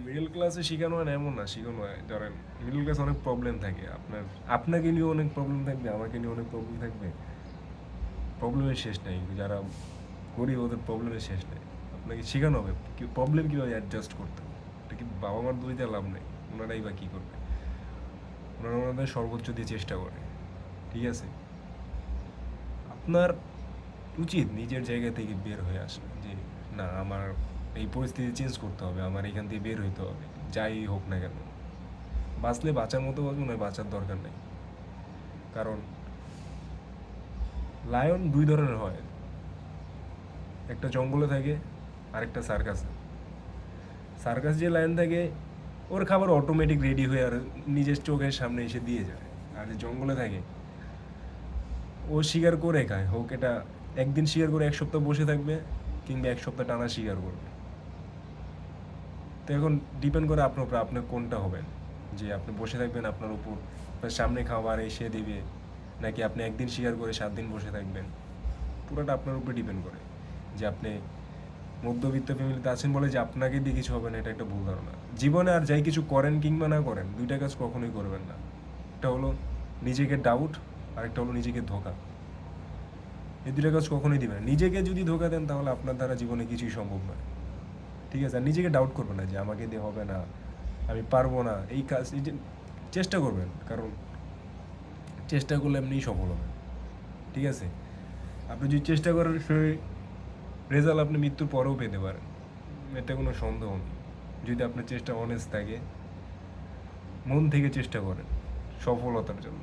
Middle ক্লাসে শেখানো হয় না এমন না, শেখানো হয়। ধরেন মিডল ক্লাসে অনেক প্রবলেম থাকে, আপনাকে নিয়ে অনেক প্রবলেম থাকবে, আমাকে নিয়ে অনেক প্রবলেম থাকবে, প্রবলেমের শেষ নাই। যারা গরিব ওদের প্রবলেমের শেষ নেই। আপনাকে শেখানো হবে প্রবলেম কীভাবে অ্যাডজাস্ট করতে হবে। এটা কি বাবা মার দোষ দিয়ে লাভ নেই, ওনারাই বা কী করবে, ওনারা ওনাদের সর্বোচ্চ দিয়ে চেষ্টা করে। ঠিক আছে, আপনার উচিত নিজের জায়গা থেকে বের হয়ে আসা, যে না আমার এই পরিস্থিতি চেঞ্জ করতে হবে, আমার এখান থেকে বের হইতে হবে, যাই হোক না কেন। বাঁচলে বাঁচার মতো বাঁচবো, নয় বাঁচার দরকার নেই। কারণ লায়ন দুই ধরনের হয়, একটা জঙ্গলে থাকে, আরেকটা সার্কাসে। সার্কাস যে লায়ন থাকে ওর খাবার অটোমেটিক রেডি হয়ে আর নিজের চোখের সামনে এসে দিয়ে যায়। আর যে জঙ্গলে থাকে ও শিকার করে খায়, হোক এটা একদিন শিকার করে এক সপ্তাহ বসে থাকবে, কিংবা এক সপ্তাহ টানা শিকার করবে। তো এখন ডিপেন্ড করে আপনার উপর, আপনি কোনটা হবেন, যে আপনি বসে থাকবেন আপনার উপর, আপনার সামনে খাবার এসে দিবে, নাকি আপনি একদিন শিকার করে 7 দিন বসে থাকবেন। পুরোটা আপনার উপরে ডিপেন্ড করে। যে আপনি মধ্যবিত্ত ফ্যামিলিতে আছেন বলে যে আপনাকে দিয়ে কিছু হবে না, এটা একটা ভুল ধারণা। জীবনে আর যাই কিছু করেন কিংবা না করেন, দুইটা কাজ কখনোই করবেন না। একটা হলো নিজেকে ডাউট, আর একটা হলো নিজেকে ধোকা। এই দুইটা কাজ কখনোই দিবেন না। নিজেকে যদি ধোকা দেন তাহলে আপনার দ্বারা জীবনে কিছুই সম্ভব নয়। ঠিক আছে, আর নিজেকে ডাউট করবেন না যে আমাকে দিয়ে হবে না, আমি পারবো না এই কাজ। এই যে চেষ্টা করবেন, কারণ চেষ্টা করলে এমনিই সফল হবেন। ঠিক আছে, আপনি যদি চেষ্টা করেন সেই রেজাল্ট আপনি মৃত্যুর পরেও পেতে পারেন, এতে কোনো সন্দেহ নেই। যদি আপনার চেষ্টা অনেস্ট থাকে, মন থেকে চেষ্টা করেন সফলতার জন্য।